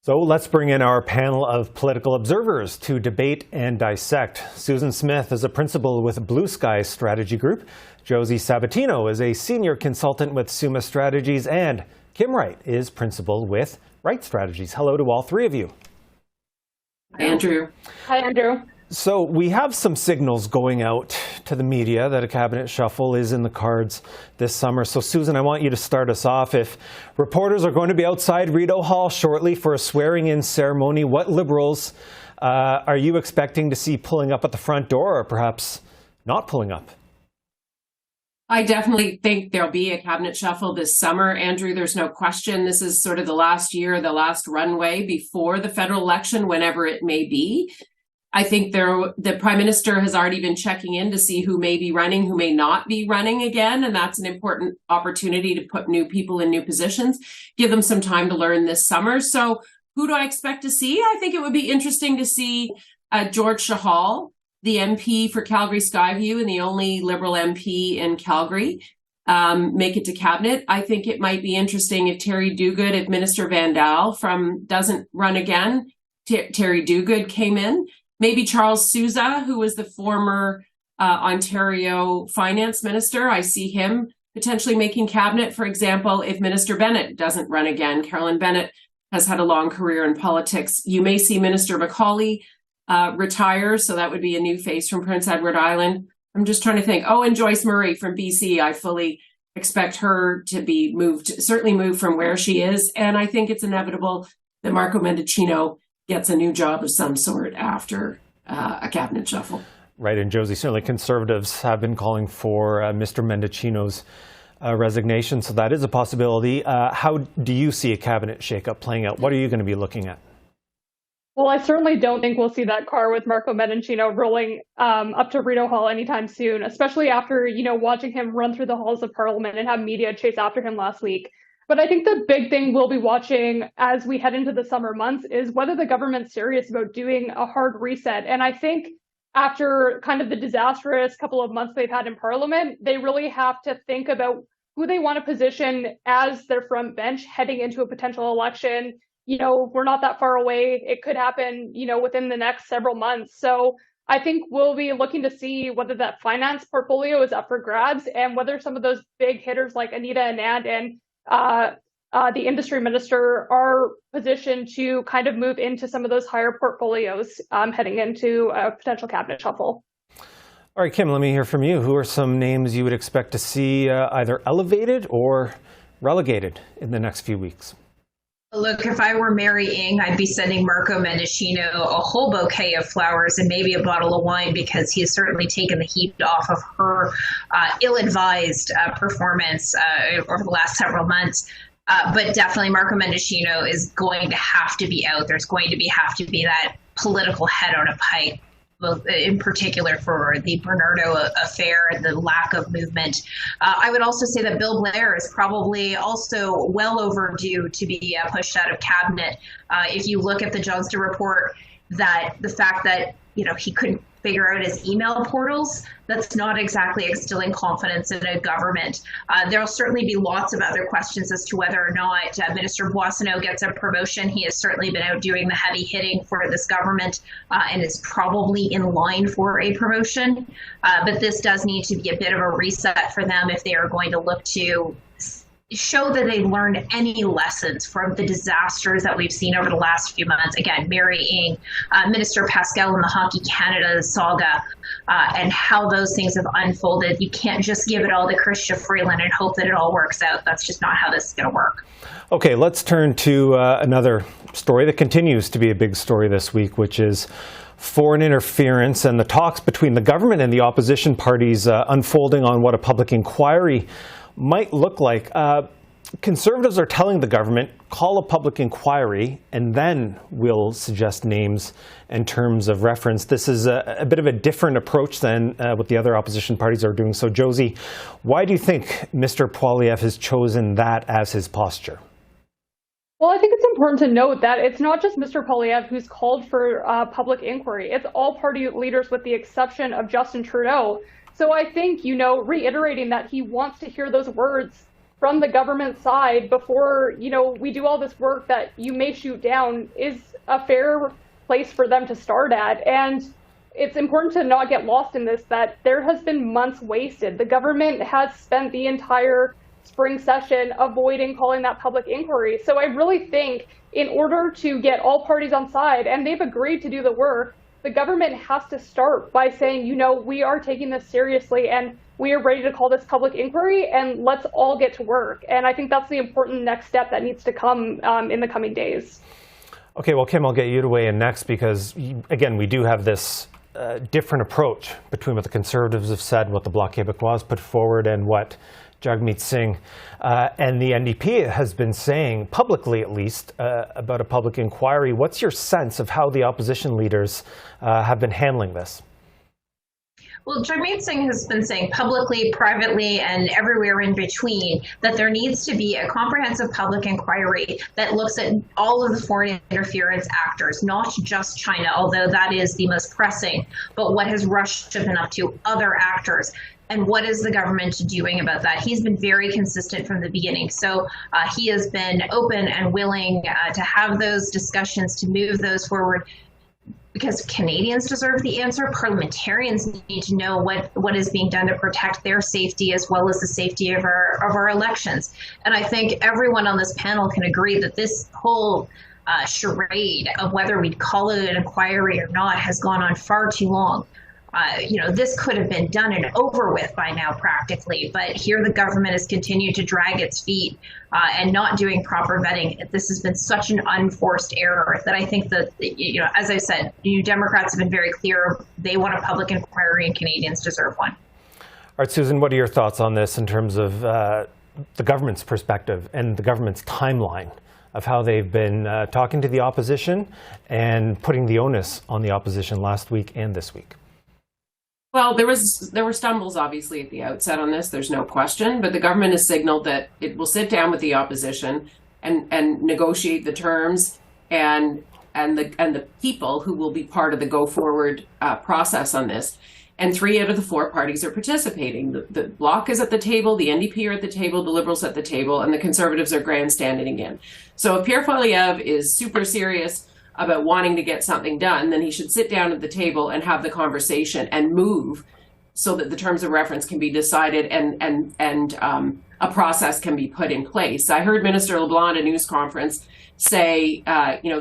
So let's bring in our panel of political observers to debate and dissect. Susan Smith is a principal with Blue Sky Strategy Group. Josie Sabatino is a senior consultant with Summa Strategies. And Kim Wright is principal with Wright Strategies. Hello to all three of you. Hi, Andrew. Hi, Andrew. So we have some signals going out to the media that a cabinet shuffle is in the cards this summer. So Susan, I want you to start us off. If reporters are going to be outside Rideau Hall shortly for a swearing-in ceremony, what Liberals are you expecting to see pulling up at the front door, or perhaps not pulling up? I definitely think there'll be a cabinet shuffle this summer, Andrew. There's no question. This is sort of the last year, the last runway before the federal election, whenever it may be. I think the Prime Minister has already been checking in to see who may be running, who may not be running again. And that's an important opportunity to put new people in new positions, give them some time to learn this summer. So who do I expect to see? I think it would be interesting to see George Shahal, the MP for Calgary Skyview and the only Liberal MP in Calgary, make it to cabinet. I think it might be interesting if Terry Duguid, if Minister Van Daal doesn't run again, Terry Duguid came in. Maybe Charles Sousa, who was the former Ontario finance minister. I see him potentially making cabinet. For example, if Minister Bennett doesn't run again. Carolyn Bennett has had a long career in politics. You may see Minister Macaulay retire, so that would be a new face from Prince Edward Island. I'm just trying to think. Oh, and Joyce Murray from BC. I fully expect her to be certainly moved from where she is. And I think it's inevitable that Marco Mendicino gets a new job of some sort after a cabinet shuffle. Right, and Josie, certainly Conservatives have been calling for Mr. Mendicino's resignation, so that is a possibility. How do you see a cabinet shakeup playing out? What are you going to be looking at? Well, I certainly don't think we'll see that car with Marco Mendicino rolling up to Rideau Hall anytime soon, especially after, watching him run through the halls of Parliament and have media chase after him last week. But I think the big thing we'll be watching as we head into the summer months is whether the government's serious about doing a hard reset. And I think after kind of the disastrous couple of months they've had in Parliament, they really have to think about who they want to position as their front bench heading into a potential election. We're not that far away. It could happen, within the next several months. So I think we'll be looking to see whether that finance portfolio is up for grabs and whether some of those big hitters like Anita Anand and the industry minister are positioned to kind of move into some of those higher portfolios heading into a potential cabinet shuffle. All right, Kim, let me hear from you. Who are some names you would expect to see either elevated or relegated in the next few weeks? Look, if I were Mary Ng, I'd be sending Marco Mendicino a whole bouquet of flowers and maybe a bottle of wine, because he has certainly taken the heat off of her ill-advised performance over the last several months. But definitely Marco Mendicino is going to have to be out. There's going to have to be that political head on a pike, in particular for the Bernardo affair and the lack of movement. I would also say that Bill Blair is probably also well overdue to be pushed out of cabinet. If you look at the Johnston report, that the fact that he couldn't figure out his email portals, that's not exactly instilling confidence in a government. There'll certainly be lots of other questions as to whether or not Minister Boissonnault gets a promotion. He has certainly been out doing the heavy hitting for this government and is probably in line for a promotion. But this does need to be a bit of a reset for them if they are going to look to show that they've learned any lessons from the disasters that we've seen over the last few months. Again, Mary Ng, Minister Pascal in the Hockey Canada saga, and how those things have unfolded. You can't just give it all to Chrystia Freeland and hope that it all works out. That's just not how this is going to work. Okay, let's turn to another story that continues to be a big story this week, which is foreign interference and the talks between the government and the opposition parties unfolding on what a public inquiry might look like. Conservatives are telling the government, call a public inquiry, and then we'll suggest names and terms of reference. This is a bit of a different approach than what the other opposition parties are doing. So, Josie, why do you think Mr. Poilievre has chosen that as his posture? Well, I think it's important to note that it's not just Mr. Poilievre who's called for public inquiry. It's all party leaders with the exception of Justin Trudeau. So I think, reiterating that he wants to hear those words from the government side before, we do all this work that you may shoot down is a fair place for them to start at. And it's important to not get lost in this, that there has been months wasted. The government has spent the entire spring session avoiding calling that public inquiry. So I really think in order to get all parties on side, and they've agreed to do the work, the government has to start by saying, we are taking this seriously and we are ready to call this public inquiry and let's all get to work. And I think that's the important next step that needs to come in the coming days. Okay, well, Kim, I'll get you to weigh in next because, again, we do have this different approach between what the Conservatives have said, what the Bloc Québécois has put forward, and what Jagmeet Singh and the NDP has been saying, publicly at least, about a public inquiry. What's your sense of how the opposition leaders have been handling this? Well, Jagmeet Singh has been saying publicly, privately, and everywhere in between that there needs to be a comprehensive public inquiry that looks at all of the foreign interference actors, not just China, although that is the most pressing, but what has Russia been up to, other actors. And what is the government doing about that? He's been very consistent from the beginning. So he has been open and willing to have those discussions, to move those forward, because Canadians deserve the answer. Parliamentarians need to know what is being done to protect their safety as well as the safety of our elections. And I think everyone on this panel can agree that this whole charade of whether we'd call it an inquiry or not has gone on far too long. This could have been done and over with by now practically, but here the government has continued to drag its feet and not doing proper vetting. This has been such an unforced error that I think that, as I said, Democrats have been very clear. They want a public inquiry and Canadians deserve one. All right, Susan, what are your thoughts on this in terms of the government's perspective and the government's timeline of how they've been talking to the opposition and putting the onus on the opposition last week and this week? Well, there were stumbles, obviously, at the outset on this. There's no question. But the government has signaled that it will sit down with the opposition and negotiate the terms and the people who will be part of the go forward process on this. And 3 out of the 4 parties are participating. The Bloc is at the table, the NDP are at the table, the Liberals at the table, and the Conservatives are grandstanding again. So if Pierre Poilievre is super serious about wanting to get something done, then he should sit down at the table and have the conversation and move so that the terms of reference can be decided and a process can be put in place. I heard Minister LeBlanc at a news conference say,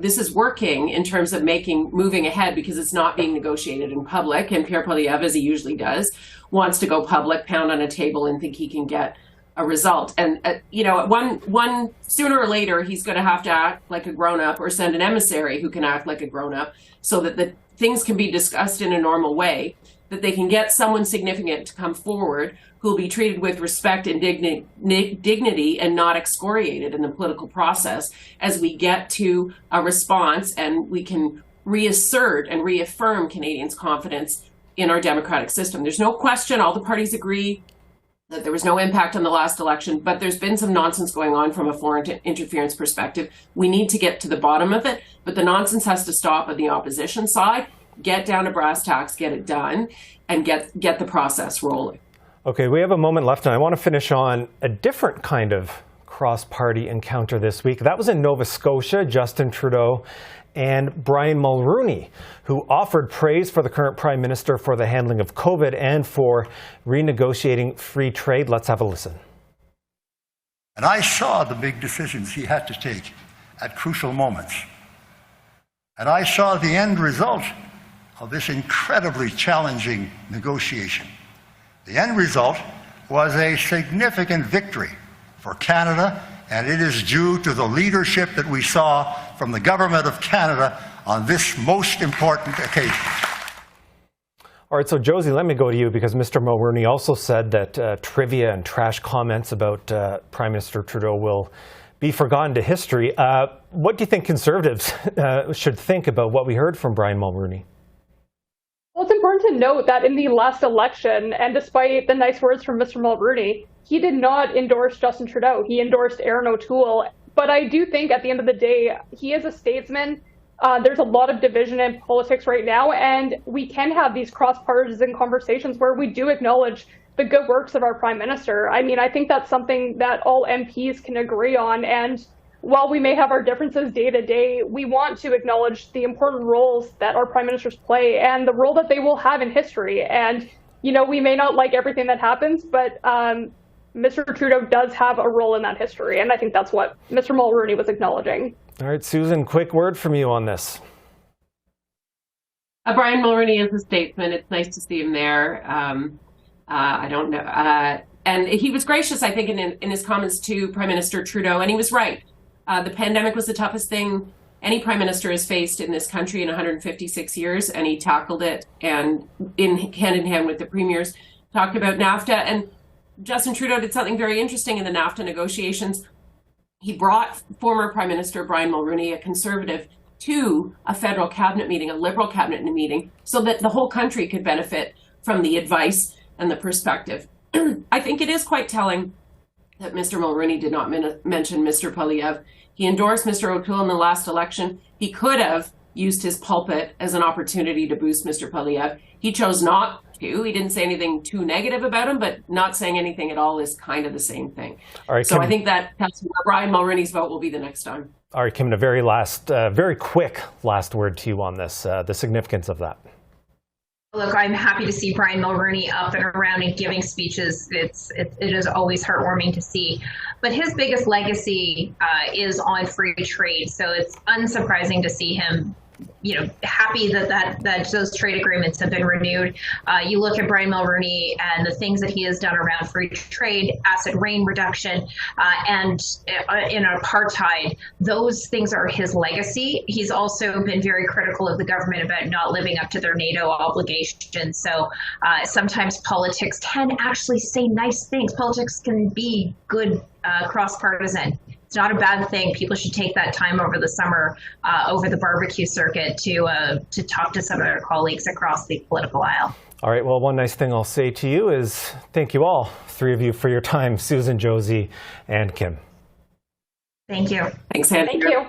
this is working in terms of moving ahead because it's not being negotiated in public. And Pierre Poilievre, as he usually does, wants to go public, pound on a table and think he can get a result. And, one sooner or later, he's going to have to act like a grown-up or send an emissary who can act like a grown-up so that the things can be discussed in a normal way, that they can get someone significant to come forward who will be treated with respect and dignity and not excoriated in the political process as we get to a response and we can reassert and reaffirm Canadians' confidence in our democratic system. There's no question, all the parties agree that there was no impact on the last election, but there's been some nonsense going on from a foreign interference perspective. We need to get to the bottom of it, but the nonsense has to stop on the opposition side, get down to brass tacks, get it done, and get the process rolling. Okay, we have a moment left, and I want to finish on a different kind of cross-party encounter this week. That was in Nova Scotia. Justin Trudeau and Brian Mulroney, who offered praise for the current Prime Minister for the handling of COVID and for renegotiating free trade. Let's have a listen. And I saw the big decisions he had to take at crucial moments. And I saw the end result of this incredibly challenging negotiation. The end result was a significant victory for Canada, and it is due to the leadership that we saw from the Government of Canada on this most important occasion. All right, so Josie, let me go to you because Mr. Mulroney also said that trivia and trash comments about Prime Minister Trudeau will be forgotten to history. What do you think Conservatives should think about what we heard from Brian Mulroney? Well, it's important to note that in the last election, and despite the nice words from Mr. Mulroney, he did not endorse Justin Trudeau. He endorsed Erin O'Toole. But I do think at the end of the day, he is a statesman. There's a lot of division in politics right now, and we can have these cross-partisan conversations where we do acknowledge the good works of our prime minister. I mean, I think that's something that all MPs can agree on. And while we may have our differences day to day, we want to acknowledge the important roles that our prime ministers play and the role that they will have in history. And, you know, we may not like everything that happens, but Mr. Trudeau does have a role in that history. And I think that's what Mr. Mulroney was acknowledging. All right, Susan, quick word from you on this. Brian Mulroney is a statesman. It's nice to see him there. I don't know. And he was gracious, I think, in his comments to Prime Minister Trudeau, and he was right. The pandemic was the toughest thing any prime minister has faced in this country in 156 years, and he tackled it, and hand in hand with the premiers, talked about NAFTA. And Justin Trudeau did something very interesting in the NAFTA negotiations. He brought former Prime Minister Brian Mulroney, a Conservative, to a federal cabinet meeting, a Liberal cabinet meeting, so that the whole country could benefit from the advice and the perspective. I think it is quite telling that Mr. Mulroney did not mention Mr. Poilievre. He endorsed Mr. O'Toole in the last election. He could have used his pulpit as an opportunity to boost Mr. Poilievre. He chose not to. He didn't say anything too negative about him, but not saying anything at all is kind of the same thing. All right, so Kim, I think that's where Brian Mulroney's vote will be the next time. All right, Kim, a very quick last word to you on this, the significance of that. Look, I'm happy to see Brian Mulroney up and around and giving speeches. It is always heartwarming to see. But his biggest legacy is on free trade. So it's unsurprising to see him, happy that those trade agreements have been renewed. You look at Brian Mulroney and the things that he has done around free trade, acid rain reduction, and in apartheid. Those things are his legacy. He's also been very critical of the government about not living up to their NATO obligations. So sometimes politics can actually say nice things. Politics can be good cross-partisan. It's not a bad thing. People should take that time over the summer, over the barbecue circuit, to talk to some of their colleagues across the political aisle. All right. Well, one nice thing I'll say to you is thank you all, three of you, for your time, Susan, Josie, and Kim. Thank you. Thanks, Andrew. Thank you.